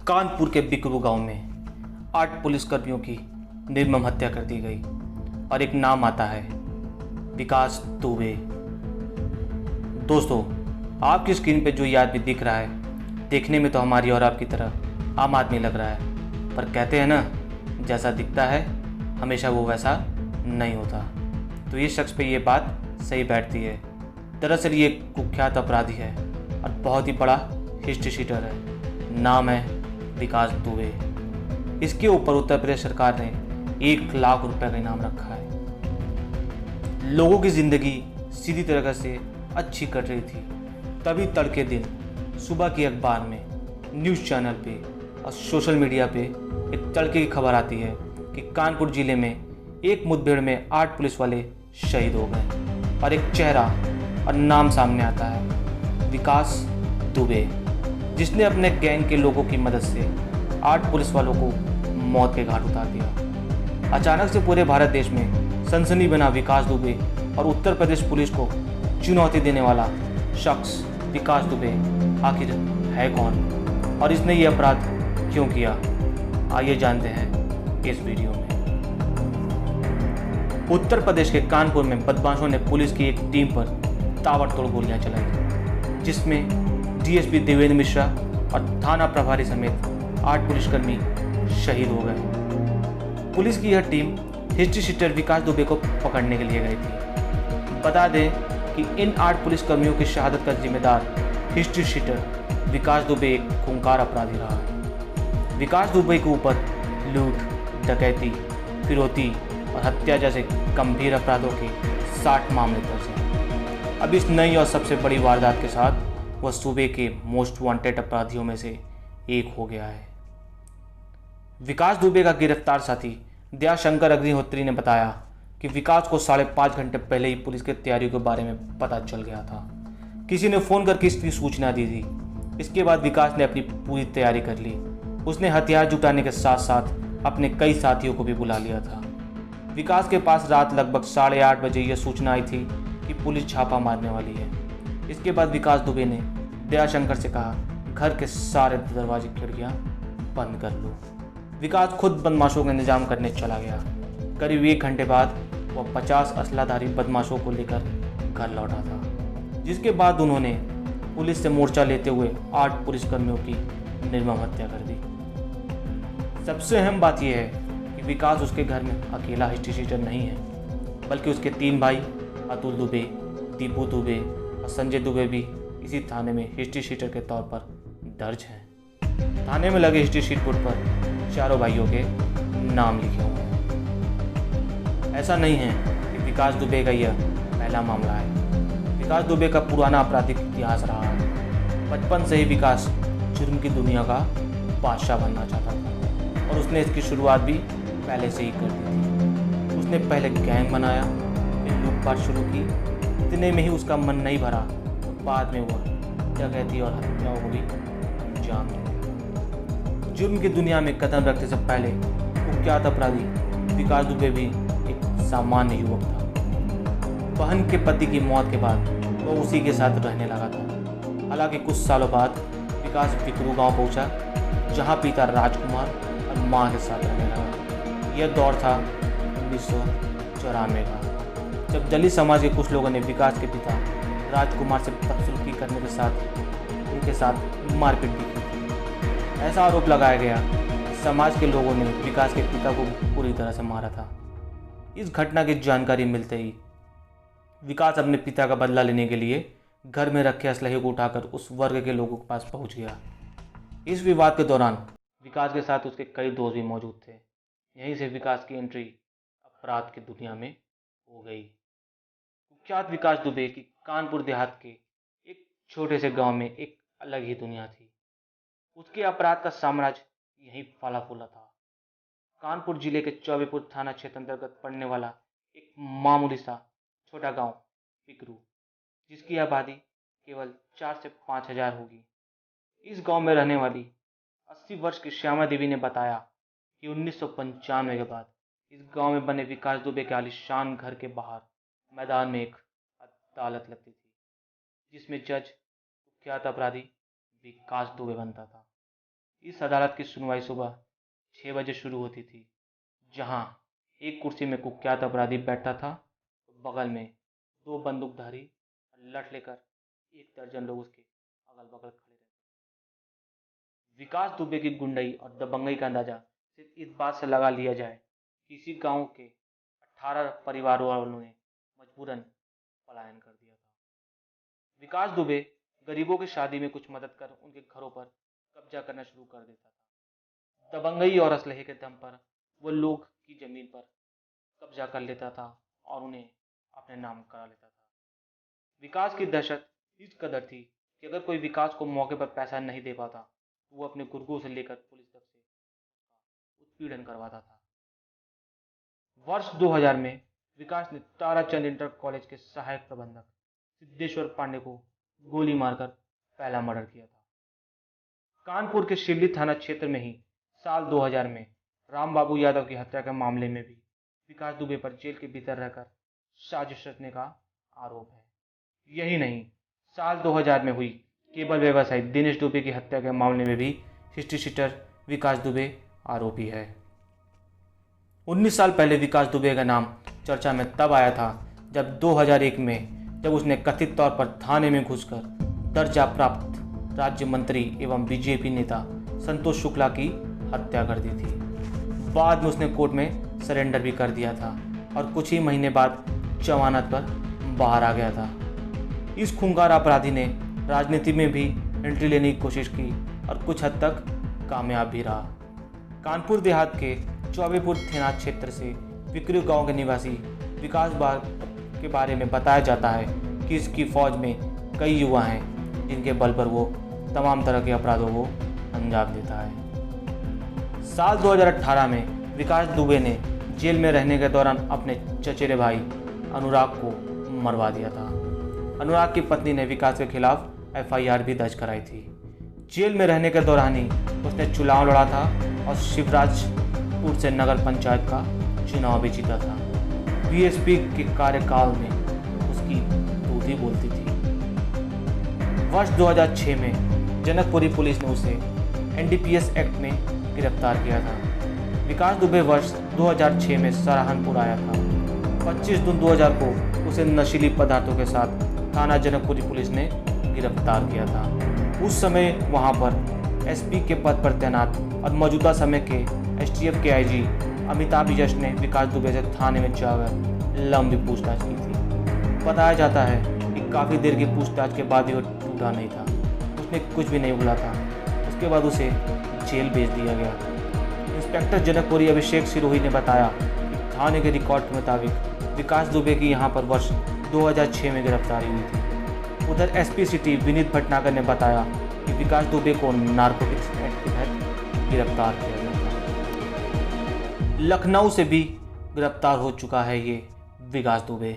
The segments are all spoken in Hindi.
कानपुर के बिकरू गांव में 8 पुलिसकर्मियों की निर्मम हत्या कर दी गई और एक नाम आता है विकास दुबे। दोस्तों, आपकी स्क्रीन पे जो ये आदमी दिख रहा है देखने में तो हमारी और आपकी तरह आम आदमी लग रहा है, पर कहते हैं ना, जैसा दिखता है हमेशा वो वैसा नहीं होता। तो ये शख्स पे ये बात सही बैठती है। दरअसल ये एक कुख्यात अपराधी है और बहुत ही बड़ा हिस्ट्री शीटर है। नाम है विकास दुबे। इसके ऊपर उत्तर प्रदेश सरकार ने 1 लाख रुपए का इनाम रखा है। लोगों की जिंदगी सीधी तरह से अच्छी कट रही थी, तभी तड़के दिन सुबह की अखबार में, न्यूज़ चैनल पे और सोशल मीडिया पे एक तड़के की खबर आती है कि कानपुर जिले में एक मुठभेड़ में 8 पुलिस वाले शहीद हो गए और एक चेहरा और नाम सामने आता है, विकास दुबे, जिसने अपने गैंग के लोगों की मदद से 8 पुलिस वालों को मौत के घाट उतार दिया। अचानक से पूरे भारत देश में सनसनी बना विकास दुबे और उत्तर प्रदेश पुलिस को चुनौती देने वाला शख्स विकास दुबे आखिर है कौन और इसने ये अपराध क्यों किया, आइए जानते हैं इस वीडियो में। उत्तर प्रदेश के कानपुर में बदमाशों ने पुलिस की एक टीम पर ताबड़तोड़ गोलियां चलाई, जिसमें डीएसपी देवेंद्र मिश्रा और थाना प्रभारी समेत 8 पुलिसकर्मी शहीद हो गए। पुलिस की यह टीम हिस्ट्री शीटर विकास दुबे को पकड़ने के लिए गई थी। बता दें कि इन 8 पुलिसकर्मियों की शहादत का जिम्मेदार हिस्ट्री शीटर विकास दुबे एक खूंखार अपराधी रहा है। विकास दुबे के ऊपर लूट, डकैती, फिरौती और हत्या जैसे गंभीर अपराधों के 60 मामले दर्ज हैं। अब इस नई और सबसे बड़ी वारदात के साथ वह सूबे के मोस्ट वांटेड अपराधियों में से एक हो गया है। विकास दुबे का गिरफ्तार साथी दयाशंकर अग्निहोत्री ने बताया कि विकास को 5.5 घंटे पहले ही पुलिस की तैयारियों के बारे में पता चल गया था। किसी ने फ़ोन करके इसकी सूचना दी थी। इसके बाद विकास ने अपनी पूरी तैयारी कर ली। उसने हथियार जुटाने के साथ साथ अपने कई साथियों को भी बुला लिया था। विकास के पास रात लगभग 8:30 बजे यह सूचना आई थी कि पुलिस छापा मारने वाली है। इसके बाद विकास दुबे ने दयाशंकर से कहा, घर के सारे दरवाजे खिड़कियां बंद कर लो। विकास खुद बदमाशों का इंतजाम करने चला गया। करीब 1 घंटे बाद वह 50 असलाधारी बदमाशों को लेकर घर लौटा था, जिसके बाद उन्होंने पुलिस से मोर्चा लेते हुए 8 पुलिसकर्मियों की निर्मम हत्या कर दी। सबसे अहम बात यह है कि विकास उसके घर में अकेला हिस्ट्री शीटर नहीं है, बल्कि उसके 3 भाई अतुल दुबे, दीपू दुबे और संजय दुबे भी इसी थाने में हिस्ट्री शीटर के तौर पर दर्ज हैं। थाने में लगे हिस्ट्री शीट बोर्ड पर चारों भाइयों के नाम लिखे हुए हैं। ऐसा नहीं है कि विकास दुबे का यह पहला मामला है। विकास दुबे का पुराना आपराधिक इतिहास रहा है। बचपन से ही विकास जुर्म की दुनिया का बादशाह बनना चाहता था और उसने इसकी शुरुआत भी पहले से ही कर दी थी। उसने पहले गैंग बनाया, फिर लूटपाट शुरू की। इतने में ही उसका मन नहीं भरा तो बाद में वह डकैती और हत्याओं को भी अंजाम दिया। जुर्म की दुनिया में कदम रखने से पहले कुख्यात अपराधी विकास दुबे भी एक सामान्य युवक था। बहन के पति की मौत के बाद वह उसी के साथ रहने लगा था। हालांकि कुछ सालों बाद विकास बिकरू गांव पहुंचा, जहां पिता राजकुमार और मां के साथ रहने लगा। यह दौर था 1994 का, जब दलित समाज के कुछ लोगों ने विकास के पिता राजकुमार से बदसलूकी करने के साथ उनके साथ मारपीट भी की थी। ऐसा आरोप लगाया गया कि समाज के लोगों ने विकास के पिता को पूरी तरह से मारा था। इस घटना की जानकारी मिलते ही विकास अपने पिता का बदला लेने के लिए घर में रखे असलहे को उठाकर उस वर्ग के लोगों के पास पहुंच गया। इस विवाद के दौरान विकास के साथ उसके कई दोस्त भी मौजूद थे। यहीं से विकास की एंट्री अपराध की दुनिया में हो गई। कुख्यात विकास दुबे की कानपुर देहात के एक छोटे से गांव में एक अलग ही दुनिया थी। उसके अपराध का साम्राज्य यहीं फला फूला था। कानपुर जिले के चौबेपुर थाना क्षेत्र अंतर्गत पड़ने वाला एक मामूली सा छोटा गांव पिकरू, जिसकी आबादी केवल 4 से 5 हजार होगी। इस गांव में रहने वाली 80 वर्ष की श्यामा देवी ने बताया कि 1995 के बाद इस गांव में बने विकास दुबे के आलीशान घर के बाहर मैदान में एक अदालत लगती थी, जिसमें जज कुख्यात अपराधी विकास दुबे बनता था। इस अदालत की सुनवाई सुबह 6 बजे शुरू होती थी, जहां एक कुर्सी में कुख्यात अपराधी बैठता था तो बगल में 2 बंदूकधारी और लठ लेकर 1 दर्जन लोग उसके अगल बगल खड़े रहते। विकास दुबे की गुंडई और दबंगई का अंदाजा सिर्फ इस बात से लगा लिया जाए कि इसी गांव के 18 परिवारों वालों ने मजबूरन पलायन कर दिया था। विकास दुबे गरीबों की शादी में कुछ मदद कर उनके घरों पर कब्जा करना शुरू कर देता था। दबंगई और असलहे के दम पर वो लोग की जमीन पर कब्जा कर लेता था और उन्हें अपने नाम करा लेता था। विकास की दहशत इस कदर थी कि अगर कोई विकास को मौके पर पैसा नहीं दे पाता तो वो अपने गुर्गों से लेकर पुलिस तक से उत्पीड़न करवाता था। वर्ष 2000 में विकास ने ताराचंद इंटर कॉलेज के सहायक प्रबंधक सिद्धेश्वर पांडे को गोली मारकर पहला मर्डर किया था। कानपुर के शिवली थाना क्षेत्र में ही साल 2000 में राम बाबू यादव की हत्या के मामले में भी विकास दुबे पर जेल के भीतर रहकर साजिश रचने का आरोप है। यही नहीं, साल 2000 में हुई केबल व्यवसायी दिनेश दुबे की हत्या के मामले में भी हिस्ट्री शीटर विकास दुबे आरोपी है। 19 साल पहले विकास दुबे का नाम चर्चा में तब आया था जब 2001 में जब उसने कथित तौर पर थाने में घुसकर दर्जा प्राप्त राज्य मंत्री एवं बीजेपी नेता संतोष शुक्ला की हत्या कर दी थी। बाद में उसने कोर्ट में सरेंडर भी कर दिया था और कुछ ही महीने बाद जमानत पर बाहर आ गया था। इस खूंखार अपराधी ने राजनीति में भी एंट्री लेने की कोशिश की और कुछ हद तक कामयाब भी रहा। कानपुर देहात के चौबेपुर थाना क्षेत्र से विक्रू गांव के निवासी विकास बाग के बारे में बताया जाता है कि इसकी फौज में कई युवा हैं जिनके बल पर वो तमाम तरह के अपराधों को अंजाम देता है। साल 2018 में विकास दुबे ने जेल में रहने के दौरान अपने चचेरे भाई अनुराग को मरवा दिया था। अनुराग की पत्नी ने विकास के खिलाफ FIR भी दर्ज कराई थी। जेल में रहने के दौरान ही उसने चुनाव लड़ा था और शिवराजपुर से नगर पंचायत का चुनाव भी जीता था। BSP के कार्यकाल में उसकी दूध ही बोलती थी। वर्ष 2006 में जनकपुरी पुलिस ने उसे NDPS एक्ट में गिरफ्तार किया था। विकास दुबे वर्ष 2006 में सहारनपुर आया था। 25 जून 2000 को उसे नशीली पदार्थों के साथ थाना जनकपुरी पुलिस ने गिरफ्तार किया था। उस समय वहां पर SP के पद पर तैनात और मौजूदा समय के STF के IG अमिताभ यश ने विकास दुबे से थाने में जाकर लंबी पूछताछ की थी। बताया जाता है कि काफ़ी देर की पूछताछ के बाद भी वो टूटा नहीं था। उसने कुछ भी नहीं बोला था। उसके बाद उसे जेल भेज दिया गया। इंस्पेक्टर जनकपुरी अभिषेक सिरोही ने बताया कि थाने के रिकॉर्ड के मुताबिक विकास दुबे की यहाँ पर वर्ष 2006 में गिरफ्तारी हुई थी। उधर SP सिटी विनीत भटनागर ने बताया कि विकास दुबे को नारकोटिक्स एक्ट के तहत गिरफ्तार किया गया था। लखनऊ से भी गिरफ्तार हो चुका है ये विकास दुबे।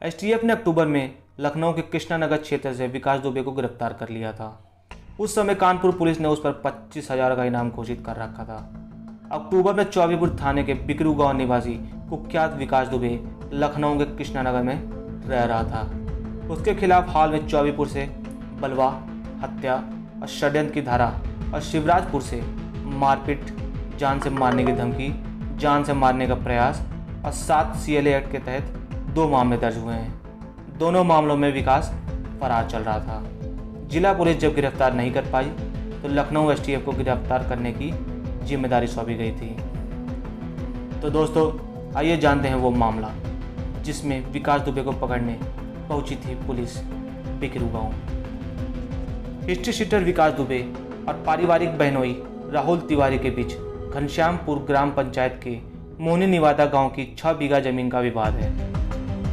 STF ने अक्टूबर में लखनऊ के कृष्णानगर क्षेत्र से विकास दुबे को गिरफ्तार कर लिया था। उस समय कानपुर पुलिस ने उस पर 25,000 का इनाम घोषित कर रखा था। अक्टूबर में चौबेपुर थाने के बिकरू गांव निवासी कुख्यात विकास दुबे लखनऊ के कृष्णानगर में रह रहा था। उसके खिलाफ हाल में चौबेपुर से बलवा, हत्या और षड्यंत्र की धारा और शिवराजपुर से मारपीट, जान से मारने की धमकी, जान से मारने का प्रयास और 7 CLA एक्ट के तहत 2 मामले दर्ज हुए हैं। दोनों मामलों में विकास फरार चल रहा था। जिला पुलिस जब गिरफ्तार नहीं कर पाई तो लखनऊ STF को गिरफ्तार करने की जिम्मेदारी सौंपी गई थी। तो दोस्तों, आइए जानते हैं वो मामला जिसमें विकास दुबे को पकड़ने पहुंची थी पुलिस बिकरू गांव। हिस्ट्री शीटर विकास दुबे और पारिवारिक बहनोई राहुल तिवारी के बीच घनश्यामपुर ग्राम पंचायत के मोहनी निवादा गांव की 6 बीघा जमीन का विवाद है।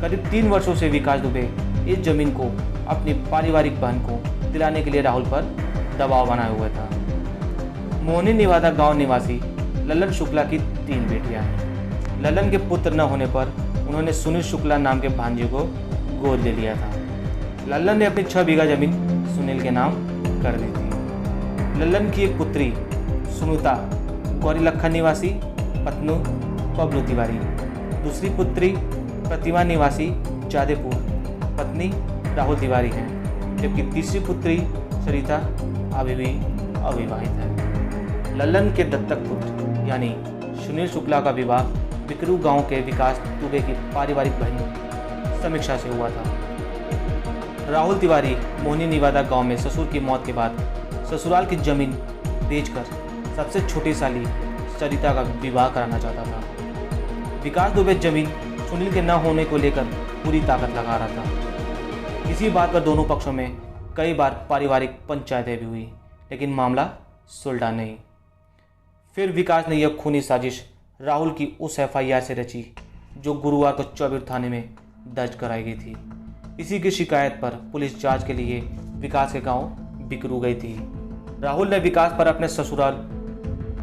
करीब 3 वर्षों से विकास दुबे इस जमीन को अपनी पारिवारिक बहन को दिलाने के लिए राहुल पर दबाव बनाए हुआ था। मोहनी निवादा गांव निवासी ललन शुक्ला की 3 बेटियां हैं। ललन के पुत्र न होने पर उन्होंने सुनील शुक्ला नाम के भांजे को गोद ले लिया था। ललन ने अपनी 6 बीघा जमीन सुनील के नाम कर दी थी। ललन की एक पुत्री सुनीता गौरीलखा निवासी पत्नु बबलू तिवारी, दूसरी पुत्री प्रतिमा निवासी जादेपुर पत्नी राहुल तिवारी हैं, जबकि तीसरी पुत्री सरिता अभी भी अविवाहित है। लल्लन के दत्तक पुत्र यानी सुनील शुक्ला का विवाह बिकरू गांव के विकास दुबे की पारिवारिक बहन समीक्षा से हुआ था। राहुल तिवारी मोहनी निवादा गांव में ससुर की मौत के बाद ससुराल की जमीन बेचकर सबसे छोटी साली सरिता का विवाह कराना चाहता था। विकास दुबे जमीन सुनील के न होने को लेकर पूरी ताकत लगा रहा था। इसी बात पर दोनों पक्षों में कई बार पारिवारिक पंचायतें भी हुई, लेकिन मामला सुलझा नहीं। फिर विकास ने यह खूनी साजिश राहुल की उस एफआईआर से रची जो गुरुवार को चौबीर थाने में दर्ज कराई गई थी। इसी की शिकायत पर पुलिस जांच के लिए विकास के गांव बिकरू गई थी। राहुल ने विकास पर अपने ससुराल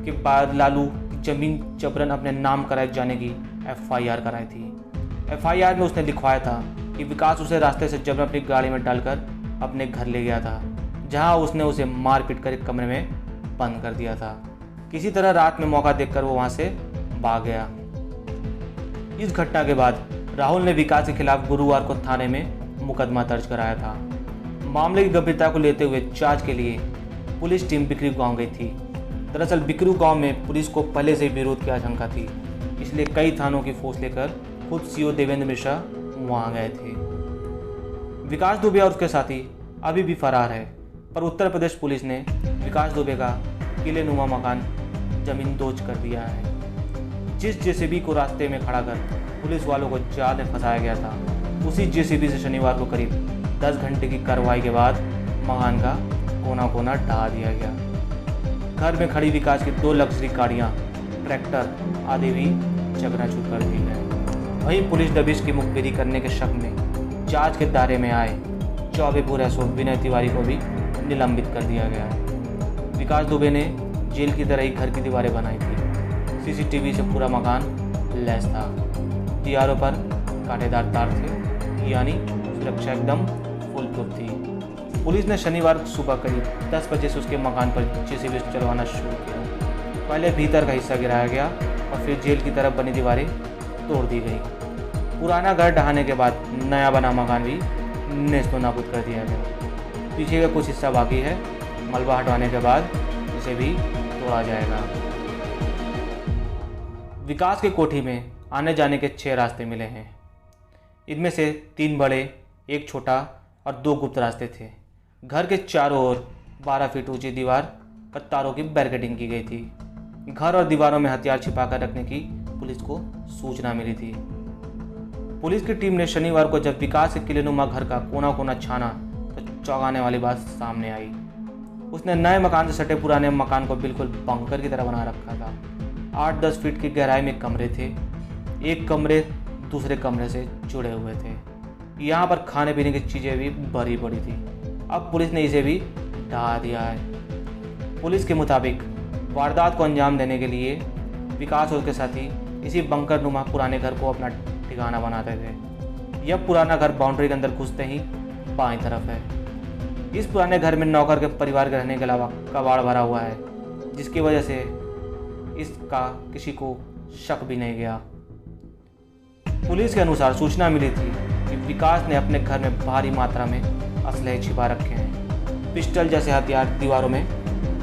के बाद लालू की जमीन जबरन अपने नाम कराए जाने की एफआईआर कराई थी। एफआईआर में उसने लिखवाया था कि विकास उसे रास्ते से जबरन अपनी गाड़ी में डालकर अपने घर ले गया था, जहां उसने उसे मार पीट कर एक कमरे में बंद कर दिया था। किसी तरह रात में मौका देखकर वो वहां से भाग गया। इस घटना के बाद राहुल ने विकास के खिलाफ गुरुवार को थाने में मुकदमा दर्ज कराया था। मामले की गंभीरता को लेते हुए जांच के लिए पुलिस टीम बिकरू गांव गई थी। दरअसल बिकरू गांव में पुलिस को पहले से विरोध की आशंका थी, इसलिए कई थानों की फोर्स लेकर खुद सीओ देवेंद्र मिश्रा वहां गए थे। विकास दुबे और उसके साथी अभी भी फरार है, पर उत्तर प्रदेश पुलिस ने विकास दुबे का किले नुमा मकान जमीन दोज कर दिया है। जिस जेसीबी को रास्ते में खड़ा कर पुलिस वालों को जाल में फंसाया गया था, उसी जेसीबी से शनिवार को करीब 10 घंटे की कार्रवाई के बाद मकान का कोना कोना ढहा दिया गया। घर में खड़ी विकास की 2 लग्जरी गाड़ियाँ, ट्रैक्टर आदि भी चकनाचूर कर दी गए। वहीं पुलिस दबिश की मुखबिरी करने के शक में जांच के दायरे में आए चौबेपुर एसओ विनय तिवारी को भी निलंबित कर दिया गया। विकास दुबे ने जेल की तरह ही घर की दीवारें बनाई थी। सीसीटीवी से पूरा मकान लैस था। दीवारों पर कांटेदार तार थे, यानी सुरक्षा एकदम फुल प्रूफ थी। पुलिस ने शनिवार सुबह करीब 10 बजे से उसके मकान पर जेसीबी चलवाना शुरू किया। पहले भीतर का हिस्सा गिराया गया और फिर जेल की तरफ बनी दीवारें तोड़ दी गई। पुराना घर ढहाने के बाद नया बना मकान भी नेस्तो नाबूद कर दिया गया। पीछे का कुछ हिस्सा बाकी है, मलबा हटवाने के बाद इसे भी तोड़ा जाएगा। विकास के कोठी में आने जाने के 6 रास्ते मिले हैं। इनमें से 3 बड़े, 1 छोटा और 2 गुप्त रास्ते थे। घर के चारों ओर 12 फीट ऊंची दीवार पर तारों की बैरिकेडिंग की गई थी। घर और दीवारों में हथियार छिपाकर रखने की पुलिस को सूचना मिली थी। पुलिस की टीम ने शनिवार को जब विकास के किलेनुमा घर का कोना कोना छाना तो चौंकाने वाली बात सामने आई। उसने नए मकान से सटे पुराने मकान को बिल्कुल बंकर की तरह बना रखा था। 8-10 फीट की गहराई में कमरे थे। एक कमरे दूसरे कमरे से जुड़े हुए थे। यहाँ पर खाने पीने की चीज़ें भी भरी पड़ी थी। अब पुलिस ने इसे भी ढहा दिया है। पुलिस के मुताबिक वारदात को अंजाम देने के लिए विकास और उसके साथी इसी बंकर नुमा पुराने घर को अपना ठिकाना बनाते थे। यह पुराना घर बाउंड्री के अंदर घुसते ही बाईं तरफ है। इस पुराने घर में नौकर के परिवार के रहने के अलावा कबाड़ भरा हुआ है, जिसकी वजह से इसका किसी को शक भी नहीं गया। पुलिस के अनुसार सूचना मिली थी कि विकास ने अपने घर में भारी मात्रा में असलहे छिपा रखे हैं। पिस्टल जैसे हथियार दीवारों में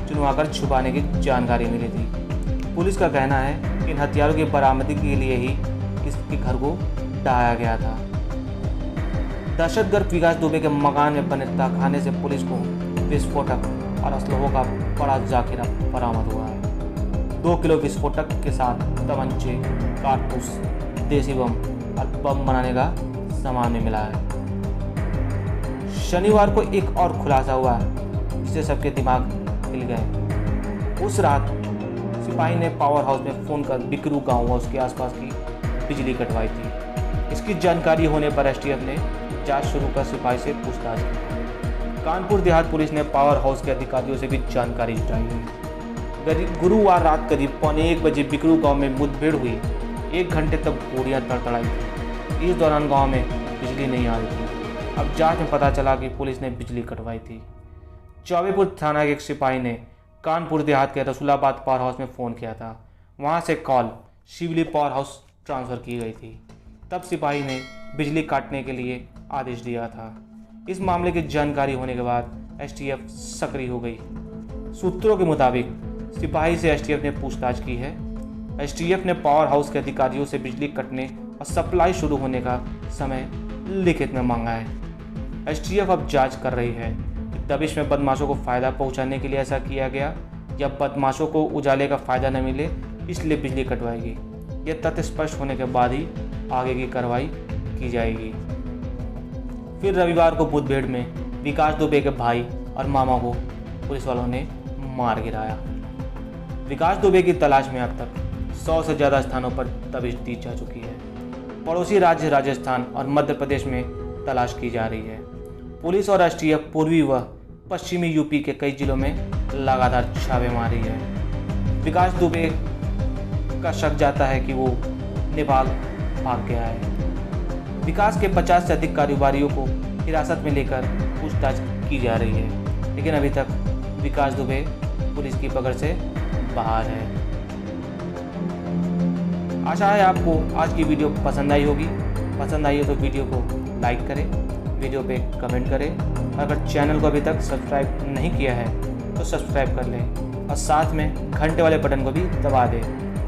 चुनवाकर छुपाने की जानकारी मिली थी। पुलिस का कहना है कि इन हथियारों की बरामदगी के लिए ही इसके घर को ढहाया गया था। दहशतगर्द विकास दुबे के मकान में बने तहखाने से पुलिस को विस्फोटक और असलहों का बड़ा जाखिरा बरामद हुआ है। 2 किलो विस्फोटक के साथ तमंचे, कारतूस, देसी बम और बम बनाने का सामान भी मिला है। शनिवार को एक और खुलासा हुआ जिससे सबके दिमाग हिल गए। उस रात सिपाही ने पावर हाउस में फ़ोन कर बिकरू गांव और उसके आसपास की बिजली कटवाई थी। इसकी जानकारी होने पर एसटीएफ ने जांच शुरू कर सिपाही से पूछताछ की। कानपुर देहात पुलिस ने पावर हाउस के अधिकारियों से भी जानकारी जुटाई है। गुरुवार रात करीब 1:15 बजे बिकरू गांव में मुठभेड़ हुई। 1 घंटे तक गोलियां तड़तड़ाई थी। इस दौरान गांव में बिजली नहीं आ रही थी। अब जांच में पता चला कि पुलिस ने बिजली कटवाई थी। चौबेपुर थाना के एक सिपाही ने कानपुर देहात के रसूलाबाद पावर हाउस में फ़ोन किया था। वहां से कॉल शिवली पावर हाउस ट्रांसफ़र की गई थी। तब सिपाही ने बिजली काटने के लिए आदेश दिया था। इस मामले की जानकारी होने के बाद एसटीएफ सक्रिय हो गई। सूत्रों के मुताबिक सिपाही से एसटीएफ ने पूछताछ की है। एसटीएफ ने पावर हाउस के अधिकारियों से बिजली कटने और सप्लाई शुरू होने का समय लिखित में मांगा है। एसटीएफ अब जांच कर रही है कि दबिश में बदमाशों को फ़ायदा पहुंचाने के लिए ऐसा किया गया या बदमाशों को उजाले का फ़ायदा न मिले इसलिए बिजली कटवाएगी। यह तथ्य स्पष्ट होने के बाद ही आगे की कार्रवाई की जाएगी। फिर रविवार को मुठभेड़ में विकास दुबे के भाई और मामा को पुलिस वालों ने मार गिराया। विकास दुबे की तलाश में अब तक 100 से ज़्यादा स्थानों पर दबिश दी जा चुकी है। पड़ोसी राज्य राजस्थान और मध्य प्रदेश में तलाश की जा रही है। पुलिस और एसटीएफ पूर्वी व पश्चिमी यूपी के कई जिलों में लगातार छापेमारी है। विकास दुबे का शक जाता है कि वो नेपाल भाग गया है। विकास के 50 से अधिक कारोबारियों को हिरासत में लेकर पूछताछ की जा रही है, लेकिन अभी तक विकास दुबे पुलिस की पकड़ से बाहर है। आशा है आपको आज की वीडियो पसंद आई होगी। पसंद आई हो तो वीडियो को लाइक करें, वीडियो पे कमेंट करें। अगर चैनल को अभी तक सब्सक्राइब नहीं किया है तो सब्सक्राइब कर लें और साथ में घंटे वाले बटन को भी दबा दें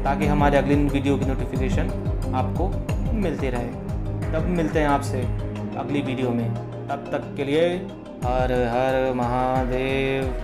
ताकि हमारे अगली वीडियो की नोटिफिकेशन आपको मिलती रहे। तब मिलते हैं आपसे अगली वीडियो में। तब तक के लिए हर हर महादेव।